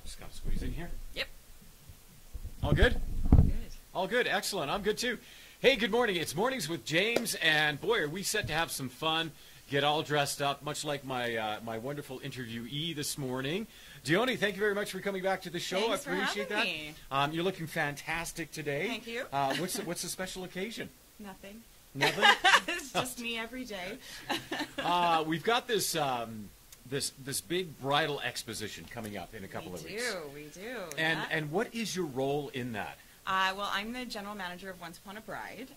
Just gotta squeeze in here. Yep. All good? All good. All good. Excellent. I'm good too. Hey, good morning. It's Mornings with James, and boy, are we set to have some fun, get all dressed up, much like my my wonderful interviewee this morning. Dione, thank you very much for coming back to the show. Thanks I appreciate for having that. You're looking fantastic today. Thank you. What's the special occasion? Nothing. Nothing? It's just me every day. We've got this this big bridal exposition coming up in a couple of weeks. We do. And what is your role in that? Well, I'm the general manager of Once Upon a Bride.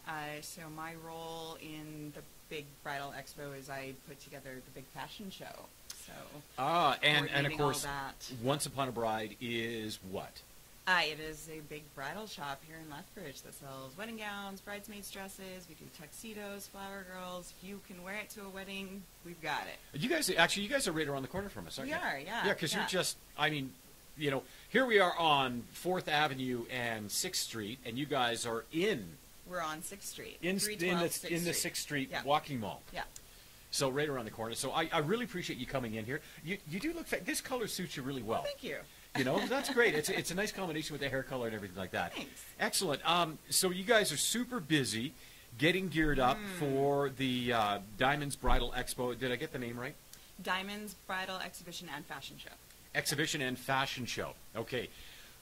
So my role in the big bridal expo is I put together the big fashion show. So and of course, all that. Once Upon a Bride is what? It is a big bridal shop here in Lethbridge that sells wedding gowns, bridesmaids' dresses. We do tuxedos, flower girls. If you can wear it to a wedding, we've got it. You guys are right around the corner from us, aren't you? We are, yeah. Yeah, because you're just, I mean, you know, here we are on 4th Avenue and 6th Street, and you guys are in. We're on 6th Street. In the 6th Street yeah. walking mall. Yeah. So right around the corner. So I really appreciate you coming in here. You do look, this color suits you really well. Thank you. You know, that's great. It's a nice combination with the hair color and everything like that. Thanks. Excellent. So you guys are super busy getting geared up for the Diamonds Bridal Expo. Did I get the name right? Diamonds Bridal Exhibition and Fashion Show. Exhibition and Fashion Show. Okay.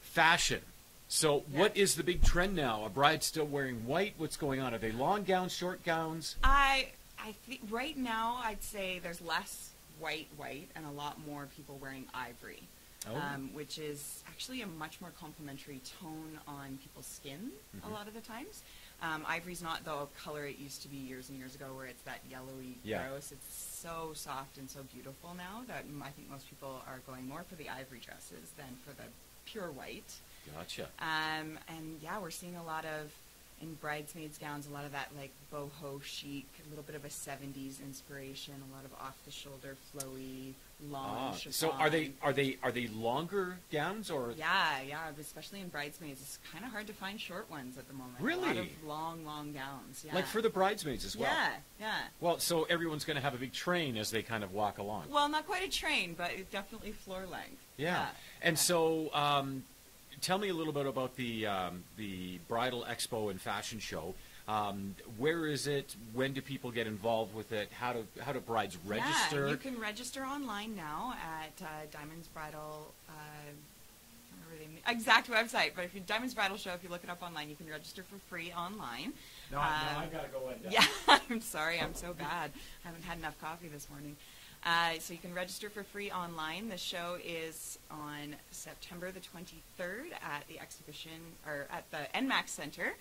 Fashion. So Yeah. what is the big trend now? A bride still wearing white? What's going on? Are they long gowns, short gowns? I think right now I'd say there's less white and a lot more people wearing ivory. Oh. Which is actually a much more complementary tone on people's skin a lot of the times. Ivory's not the color it used to be years and years ago where it's that yellowy gross. It's so soft and so beautiful now that I think most people are going more for the ivory dresses than for the pure white. Gotcha. And yeah, we're seeing a lot of, in bridesmaids gowns, a lot of that like boho chic, a little bit of a 70s inspiration, a lot of off-the-shoulder, flowy, long chiffon. So are they longer gowns or? Yeah, especially in bridesmaids. It's kind of hard to find short ones at the moment. Really? A lot of long gowns. Yeah. Like for the bridesmaids as well? Yeah. Well, so everyone's going to have a big train as they kind of walk along. Well, not quite a train, but it's definitely floor length. Yeah. And so tell me a little bit about the Bridal Expo and Fashion Show. Where is it? When do people get involved with it? How do brides register? Yeah, you can register online now at Diamonds Bridal. Exact website, but if you Diamonds Bridal Show, if you look it up online, you can register for free online. No, I've got to go in. Yeah, I'm sorry, I'm so bad. I haven't had enough coffee this morning. So you can register for free online. The show is on September the 23rd at the exhibition, or at the NMAX Center.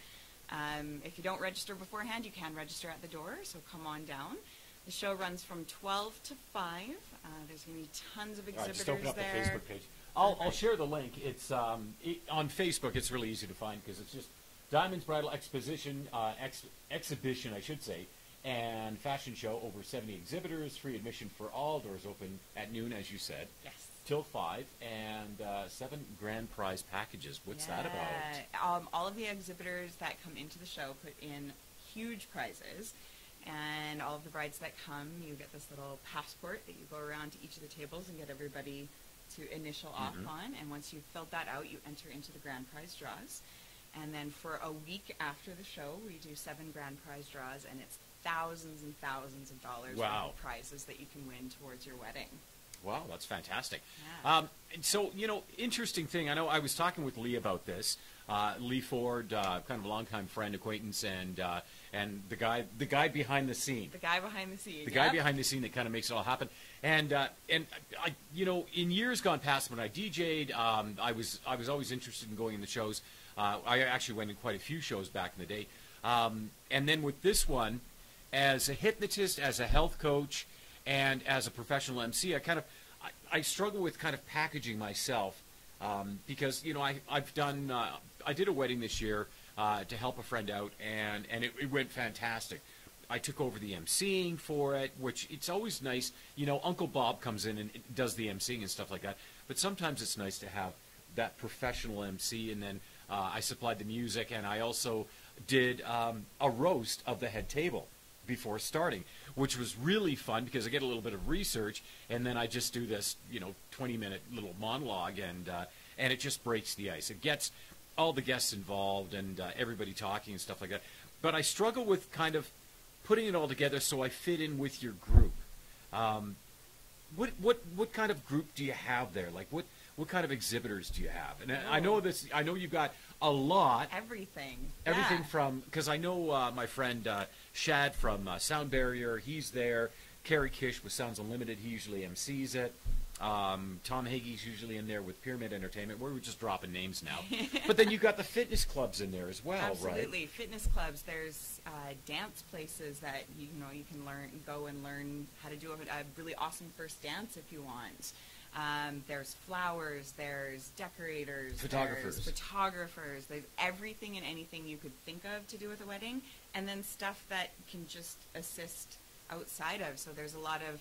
If you don't register beforehand, you can register at the door, so come on down. The show runs from 12 to 5. There's going to be tons of exhibitors just open up there. the Facebook page. I'll share the link. It's on Facebook. It's really easy to find because it's just Diamonds Bridal Exposition, Exhibition, I should say, and Fashion Show. Over 70 exhibitors, free admission for all. Doors open at noon, as you said. Yes. Till 5, and 7 grand prize packages. What's that about? All of the exhibitors that come into the show put in huge prizes, and all of the brides that come, you get this little passport that you go around to each of the tables and get everybody to initial off on, and once you've filled that out, you enter into the grand prize draws. And then for a week after the show, we do 7 grand prize draws, and it's thousands and thousands of dollars worth of prizes that you can win towards your wedding. Wow, that's fantastic. Yeah. So, you know, interesting thing. I know I was talking with Lee about this. Lee Ford, kind of a longtime friend, acquaintance, and the guy behind the scene. The guy behind the scene. The guy behind the scene that kind of makes it all happen. And I, you know, in years gone past when I DJ'd, I was always interested in going in the shows. I actually went in quite a few shows back in the day. And then with this one, as a hypnotist, as a health coach, and as a professional MC, I struggle with kind of packaging myself because, you know, I've done I did a wedding this year to help a friend out, and it went fantastic. I took over the emceeing for it, which it's always nice. You know, Uncle Bob comes in and does the emceeing and stuff like that. But sometimes it's nice to have that professional MC, and then I supplied the music, and I also did a roast of the head table. before starting, which was really fun because I get a little bit of research, and then I just do this, 20-minute little monologue, and it just breaks the ice. It gets all the guests involved and everybody talking and stuff like that. But I struggle with kind of putting it all together so I fit in with your group. What kind of group do you have there? Like what kind of exhibitors do you have? And I know this. I know you've got a lot. Everything. Everything from, because I know my friend Shad from Sound Barrier. He's there. Kerry Kish with Sounds Unlimited. He usually MCs it. Tom Hagee's usually in there with Pyramid Entertainment. We're just dropping names now. But then you've got the fitness clubs in there as well, right? Absolutely. Fitness clubs. There's dance places that you can go and learn how to do a really awesome first dance if you want. There's flowers, there's decorators, there's photographers, there's everything and anything you could think of to do with a wedding, and then stuff that can just assist outside of. So there's a lot of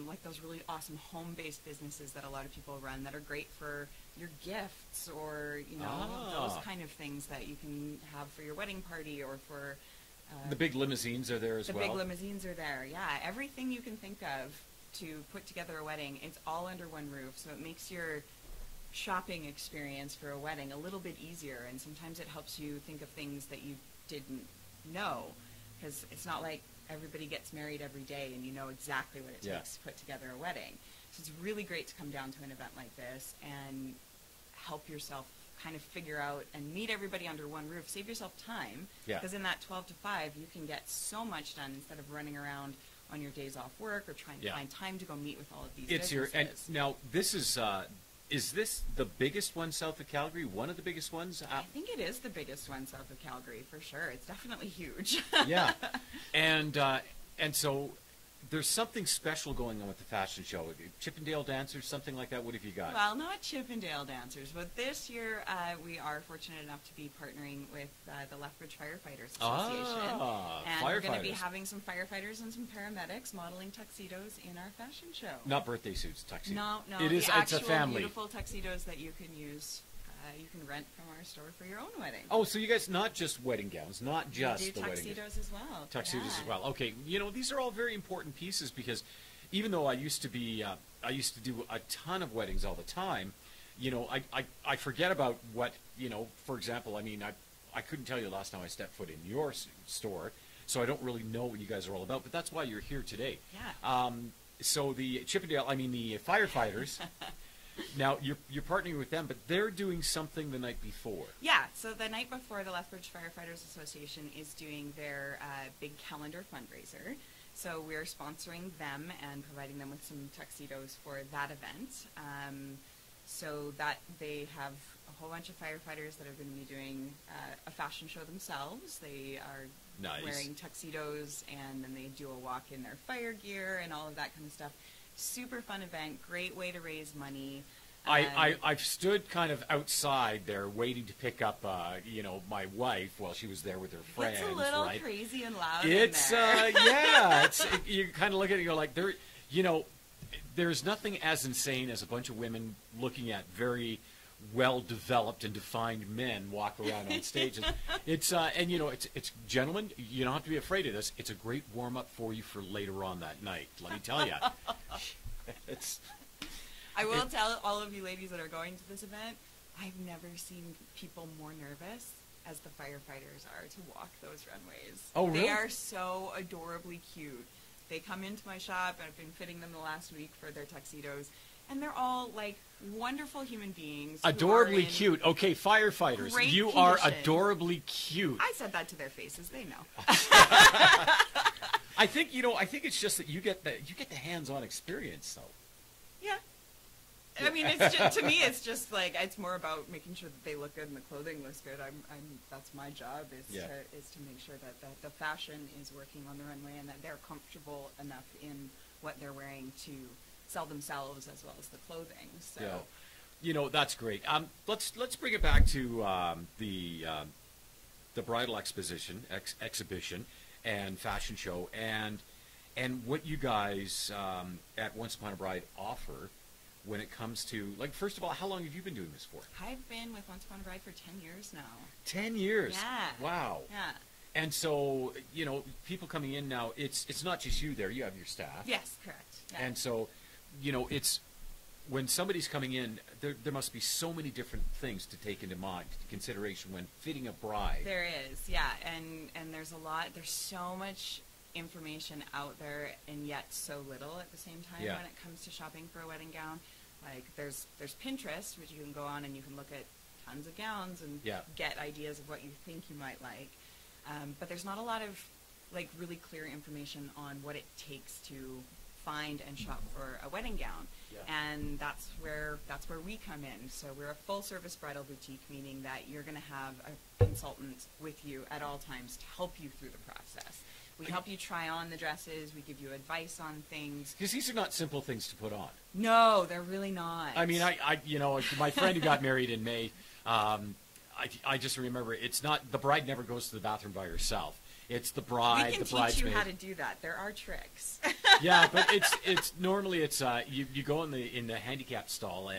like those really awesome home-based businesses that a lot of people run that are great for your gifts or those kind of things that you can have for your wedding party or for the big limousines are there as well. The big limousines are there, yeah. Everything you can think of to put together a wedding, it's all under one roof, so it makes your shopping experience for a wedding a little bit easier, and sometimes it helps you think of things that you didn't know, because it's not like everybody gets married every day and you know exactly what it takes to put together a wedding. So it's really great to come down to an event like this and help yourself kind of figure out and meet everybody under one roof. Save yourself time, because in that 12 to 5 you can get so much done instead of running around on your days off work or trying to find time to go meet with all of these businesses. Now this is this the biggest one south of Calgary? One of the biggest ones? I think it is the biggest one south of Calgary for sure. It's definitely huge. Yeah, and so there's something special going on with the fashion show. Chippendale dancers, something like that. What have you got? Well, not Chippendale dancers, but this year we are fortunate enough to be partnering with the Lethbridge Firefighters Association. And we're going to be having some firefighters and some paramedics modeling tuxedos in our fashion show. Not birthday suits, tuxedos. No. It's a family. Beautiful tuxedos that you can use. You can rent from our store for your own wedding. Oh, so you guys, not just wedding gowns, not just the wedding gowns. Tuxedos as well. Tuxedos as well. Okay, these are all very important pieces because even though I used to do a ton of weddings all the time, I forget about what, for example, I couldn't tell you the last time I stepped foot in your store, so I don't really know what you guys are all about, but that's why you're here today. Yeah. So the the firefighters... Now, you're partnering with them, but they're doing something the night before. Yeah, so the night before, the Lethbridge Firefighters Association is doing their big calendar fundraiser. So we're sponsoring them and providing them with some tuxedos for that event. So that they have a whole bunch of firefighters that are going to be doing a fashion show themselves. They are wearing tuxedos, and then they do a walk in their fire gear and all of that kind of stuff. Super fun event, great way to raise money. I've stood kind of outside there waiting to pick up, my wife while she was there with her friends. It's a little crazy and loud. It's in there. You kind of look at it and you're like, there's nothing as insane as a bunch of women looking at very well-developed and defined men walk around on stage. It's gentlemen, you don't have to be afraid of this. It's a great warm-up for you for later on that night. Let me tell you. I will tell all of you ladies that are going to this event, I've never seen people more nervous as the firefighters are to walk those runways. Oh, really? They are so adorably cute. They come into my shop, and I've been fitting them the last week for their tuxedos. And they're all, wonderful human beings. Adorably cute. Okay, firefighters, you are adorably cute. I said that to their faces. They know. I think it's just that you get the hands-on experience, though. Yeah. I mean, to me, it's just it's more about making sure that they look good and the clothing looks good. That's my job is to make sure that the fashion is working on the runway and that they're comfortable enough in what they're wearing to sell themselves as well as the clothing. So, that's great. Let's bring it back to the bridal exhibition and fashion show and what you guys at Once Upon a Bride offer when it comes to, first of all, how long have you been doing this for? I've been with Once Upon a Bride for 10 years now. 10 years? Yeah. Wow. Yeah. And so, people coming in now, it's not just you there. You have your staff. Yes, correct. Yeah. And so, it's when somebody's coming in, there must be so many different things to take into consideration when fitting a bride. There is, yeah, and there's a lot. There's so much information out there, and yet so little at the same time when it comes to shopping for a wedding gown. Like there's Pinterest, which you can go on and you can look at tons of gowns and get ideas of what you think you might like. But there's not a lot of like really clear information on what it takes to find and shop for a wedding gown. And that's where we come in. So we're a full service bridal boutique, meaning that you're going to have a consultant with you at all times to help you through the process. We help you try on the dresses. We give you advice on things. Because these are not simple things to put on. No, they're really not. I mean, my friend who got married in May, I just remember it's not, the bride never goes to the bathroom by herself. It's the bride, the bridesmaid. We can teach you how to do that. There are tricks. Yeah, but it's normally you go in the handicap stall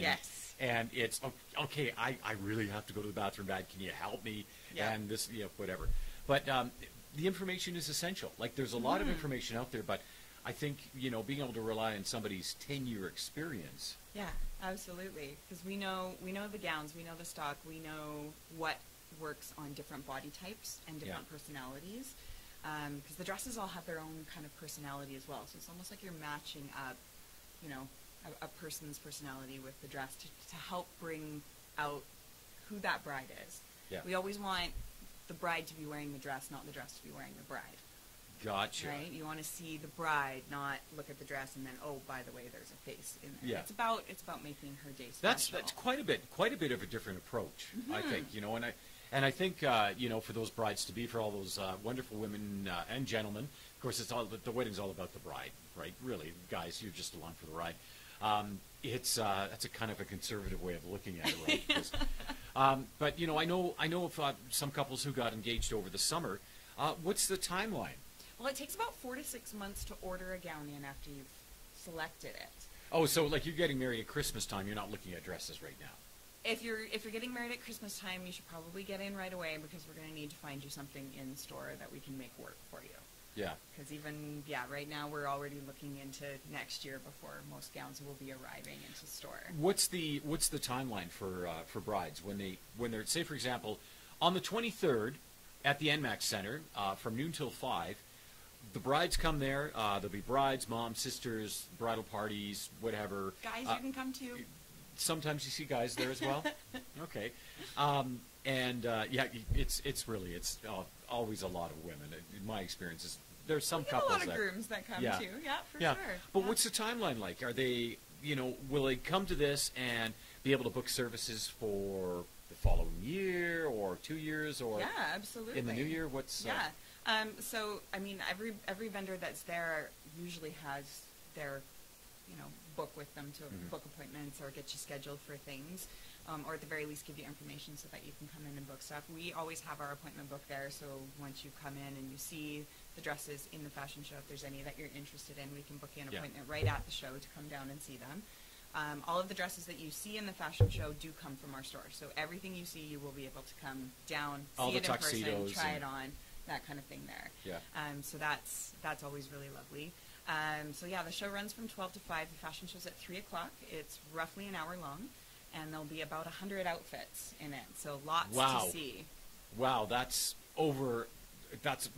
and it's okay. I really have to go to the bathroom, Dad. Can you help me? Yeah. And this, whatever. But the information is essential. Like there's a lot of information out there, but I think being able to rely on somebody's 10-year experience. Yeah, absolutely. Because we know the gowns, we know the stock, we know what works on different body types and different personalities. Because the dresses all have their own kind of personality as well. So it's almost like you're matching up, a person's personality with the dress to help bring out who that bride is. Yeah. We always want the bride to be wearing the dress, not the dress to be wearing the bride. Gotcha. Right? You want to see the bride, not look at the dress and then, oh, by the way, there's a face in there. Yeah. It's about making her day special. That's quite a bit of a different approach, I think. And I think for those brides to be, for all those wonderful women and gentlemen, of course, the wedding's all about the bride, right? Really, guys, you're just along for the ride. That's a kind of a conservative way of looking at it, right? Because, but I know of some couples who got engaged over the summer. What's the timeline? Well, it takes about 4 to 6 months to order a gown in after you've selected it. Oh, so like you're getting married at Christmas time, you're not looking at dresses right now. If you're getting married at Christmas time, you should probably get in right away because we're going to need to find you something in store that we can make work for you. Yeah. Because right now we're already looking into next year before most gowns will be arriving into store. What's the timeline for brides when they're, say for example, on the 23rd at the NMAX Center from noon till 5? The brides come there. There'll be brides, moms, sisters, bridal parties, whatever. Guys, you can come too. Sometimes you see guys there as well. Okay, it's really always a lot of women. In my experience, there's some couples a lot of grooms that come too. Yeah, for sure. But what's the timeline like? Are they, will they come to this and be able to book services for the following year or 2 years or absolutely in the new year? What's so I mean every vendor that's there usually has their book with them to book appointments or get you scheduled for things, or at the very least give you information so that you can come in and book stuff. We always have our appointment book there, so once you come in and you see the dresses in the fashion show, if there's any that you're interested in, we can book you an appointment right at the show to come down and see them. All of the dresses that you see in the fashion show do come from our store, so everything you see you will be able to come down, see it in person, try it on, that kind of thing there. Yeah. So that's always really lovely. The show runs from 12 to 5. The fashion show's at 3 o'clock. It's roughly an hour long, and there'll be about 100 outfits in it, so lots to see. Wow, that's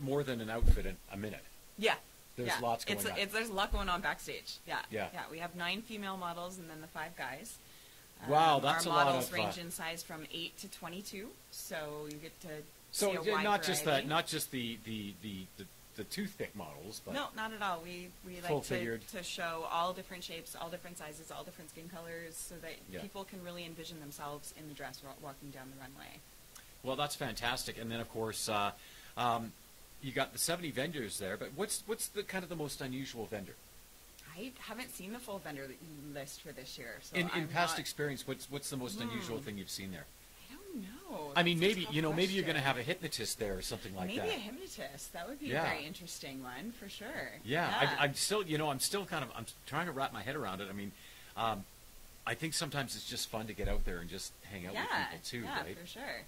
more than an outfit in a minute. Yeah. There's lots going on. There's a lot going on backstage. Yeah. We have 9 female models and then the 5 guys. Wow, that's a lot of... Our models range in size from 8 to 22, so you get to see a wide variety. Not just the toothpick models, but no, not at all. We like to show all different shapes, all different sizes, all different skin colors, so that people can really envision themselves in the dress walking down the runway. Well, that's fantastic. And then, of course, you got the 70 vendors there. But what's the kind of the most unusual vendor? I haven't seen the full vendor list for this year. So in past experience, what's the most unusual thing you've seen there? I don't know. I mean, maybe you're going to have a hypnotist there or something like that. Maybe a hypnotist. That would be a very interesting one for sure. Yeah. I'm still I'm trying to wrap my head around it. I mean, I think sometimes it's just fun to get out there and just hang out with people too, right? Yeah, for sure.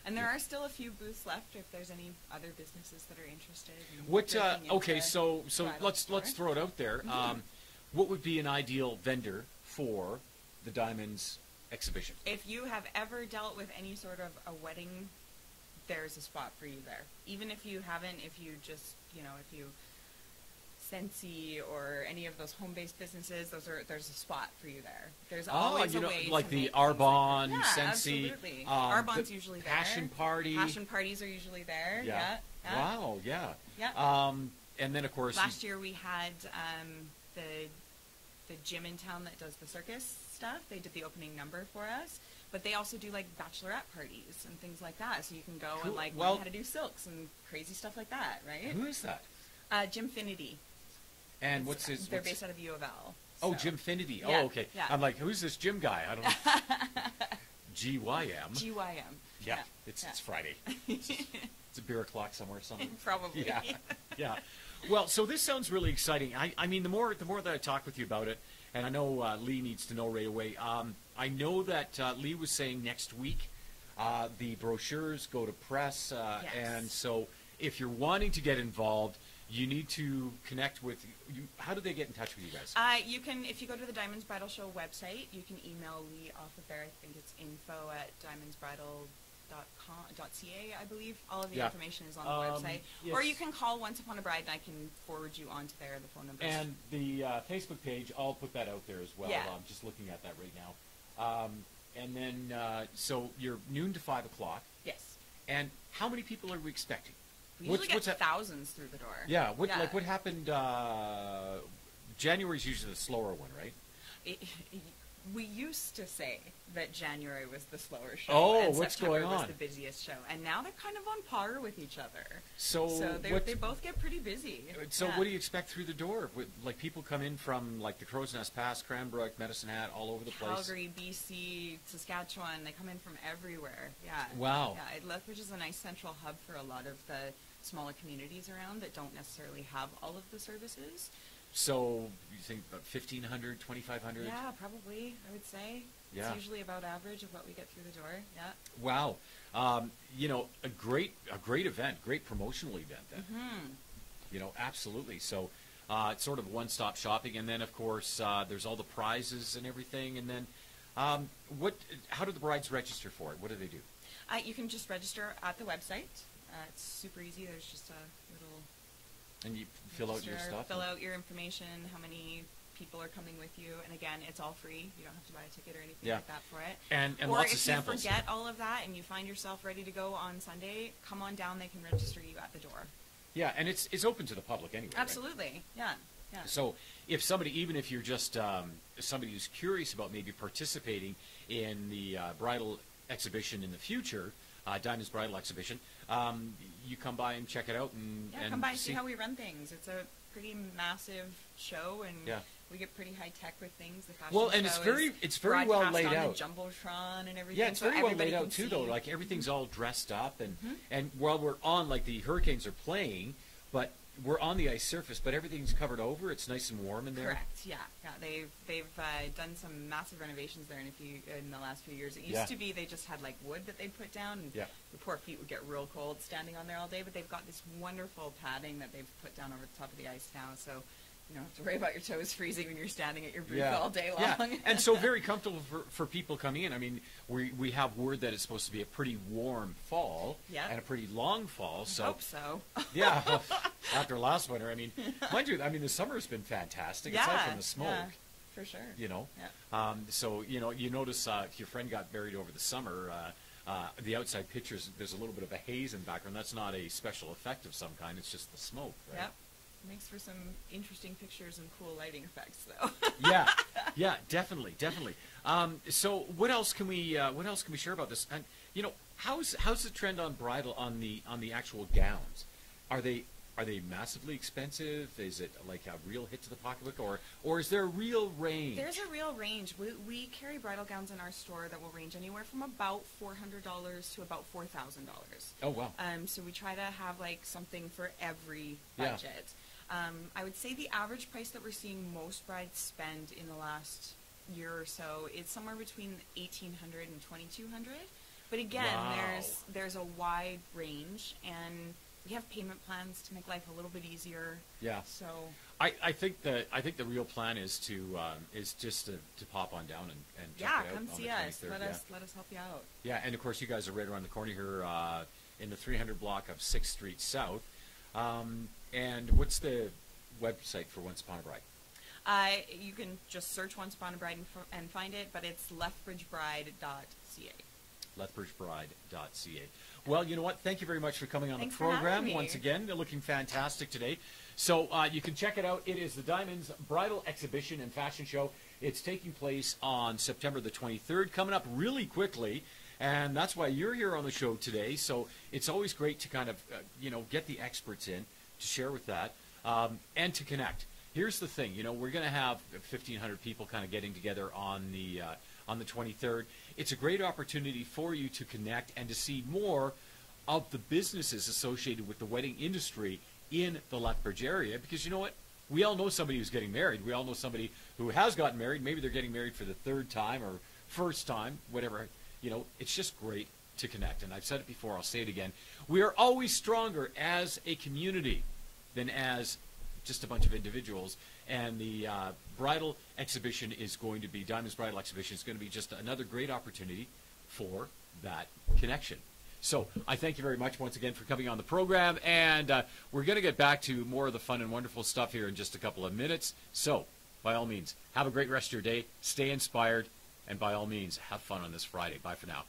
And there are still a few booths left if there's any other businesses that are interested. In What? breaking Okay, into so bridal let's decor. throw it out there. What would be an ideal vendor for the Diamonds exhibition? If you have ever dealt with any sort of a wedding, there's a spot for you there. Even if you haven't, if you just, if you Scentsy or any of those home-based businesses, there's a spot for you there. There's always a way like to the make Arbonne, things like Scentsy, absolutely. Arbonne's usually there. Passion Party. Passion Parties are usually there. Yeah. Yeah. Wow. Yeah. Yeah. And then of course Last year we had the gym in town that does the circus stuff. They did the opening number for us, but they also do like bachelorette parties and things like that. So you can go Cool. and like Well- learn how to do silks and crazy stuff like that, right? who is that? Gymfinity. And what's his? They're what's- based out of U of L. Oh, so. Gymfinity. Yeah, Oh, okay. yeah. I'm like, who's this gym guy? I don't know. GYM. GYM. Yeah, it's Friday. It's a beer o'clock somewhere. Probably. Yeah, yeah. Well, so this sounds really exciting. I mean, the more that I talk with you about it, and I know Lee needs to know right away. I know that Lee was saying next week the brochures go to press, Yes. and so if you're wanting to get involved, you need to connect with you. How do they get in touch with you guys? You can, if you go to the Diamonds Bridal Show website, you can email Lee off of there. I think it's info@diamondsbridal.ca, I believe. All of the Yeah. information is on the website. yes. Or you can call Once Upon a Bride, and I can forward you onto there, the phone numbers. And the Facebook page, I'll put that out there as well. Yeah. I'm just looking at that right now. And then, so you're noon to 5 o'clock. Yes. And how many people are we expecting? We usually what's get that- thousands through the door. Yeah. What happened? January's usually the slower one, right? We used to say that January was the slower show. Oh, and what's September going was on? the busiest show, and now they're kind of on par with each other. So they both get pretty busy. So Yeah. what do you expect through the door? Like people come in from like the Crow's Nest Pass, Cranbrook, Medicine Hat, all over the place. Calgary, BC, Saskatchewan, they come in from everywhere. Yeah. Wow. Yeah, Lethbridge is a nice central hub for a lot of the smaller communities around that don't necessarily have all of the services. So you think about 1,500, 2,500? Yeah, probably, I would say. Yeah. It's usually about average of what we get through the door. Yeah. Wow. A great event, great promotional event then. Mm-hmm. Absolutely. So it's sort of one-stop shopping, and then of course there's all the prizes and everything, and then how do the brides register for it? What do they do? You can just register at the website. It's super easy. There's just a little And you fill out your register, stuff? Fill out your information, how many people are coming with you, and again, it's all free. You don't have to buy a ticket or anything Yeah. like that for it. And or lots if of samples. you forget all of that and you find yourself ready to go on Sunday, come on down. They can register you at the door. Yeah, and it's open to the public anyway. right? Absolutely. Yeah. Yeah. So if somebody, even if you're just somebody who's curious about maybe participating in the bridal exhibition in the future, Diamonds Bridal Exhibition, you come by and check it out and Come by and see how we run things. It's a pretty massive show, and Yeah. we get pretty high tech with things. The fashion Well, and show it's very well broadcast laid on out. the jumbotron and everything. Yeah, it's so very well everybody laid can out too, though. see. Like everything's all dressed up, and while we're on, like the Hurricanes are playing, but we're on the ice surface, but everything's covered over. It's nice and warm in there. Correct. Yeah. They've done some massive renovations there in the last few years. It used Yeah. to be they just had like wood that they'd put down, and Yeah. the poor feet would get real cold standing on there all day. But they've got this wonderful padding that they've put down over the top of the ice now, so you don't have to worry about your toes freezing when you're standing at your booth all day long. Yeah, and so very comfortable for people coming in. I mean, we have word that it's supposed to be a pretty warm fall Yeah. and a pretty long fall. So I hope so. yeah, after last winter, I mean, mind you, the summer's been fantastic aside from the smoke. Yeah, for sure. Yeah. So you notice if your friend got married over the summer, the outside pictures, there's a little bit of a haze in the background. That's not a special effect of some kind. It's just the smoke, right? Yep. Makes for some interesting pictures and cool lighting effects, though. Yeah, definitely. So what else can we share about this? And how's the trend on bridal on the actual gowns? Are they massively expensive? Is it like a real hit to the pocketbook, or is there a real range? There's a real range. We carry bridal gowns in our store that will range anywhere from about $400 to about $4,000. Oh wow. So we try to have like something for every Yeah. budget. I would say the average price that we're seeing most brides spend in the last year or so is somewhere between $1,800 and $2,200. But again, Wow. there's a wide range, and we have payment plans to make life a little bit easier. Yeah. So I think the real plan is just to pop on down and check yeah, it out come on see the us. 23rd. Let us help you out. Yeah, and of course you guys are right around the corner here in the 300 block of 6th Street South. And what's the website for Once Upon a Bride? You can just search Once Upon a Bride and find it, but it's lethbridgebride.ca. lethbridgebride.ca. Well, you know what? Thank you very much for coming on Thanks the for having program me. once again. They're looking fantastic today. So you can check it out. It is the Diamonds Bridal Exhibition and Fashion Show. It's taking place on September the 23rd, coming up really quickly. And that's why you're here on the show today. So it's always great to kind of, get the experts in to share with that and to connect. Here's the thing, we're going to have 1,500 people kind of getting together on the 23rd. It's a great opportunity for you to connect and to see more of the businesses associated with the wedding industry in the Lethbridge area, because you know what? We all know somebody who's getting married. We all know somebody who has gotten married. Maybe they're getting married for the third time or first time, whatever. It's just great to connect. And I've said it before, I'll say it again. We are always stronger as a community than as just a bunch of individuals. And the bridal exhibition is going to be, Diamonds Bridal Exhibition is going to be just another great opportunity for that connection. So I thank you very much once again for coming on the program, and we're going to get back to more of the fun and wonderful stuff here in just a couple of minutes. So by all means, have a great rest of your day, stay inspired, and by all means, have fun on this Friday. Bye for now.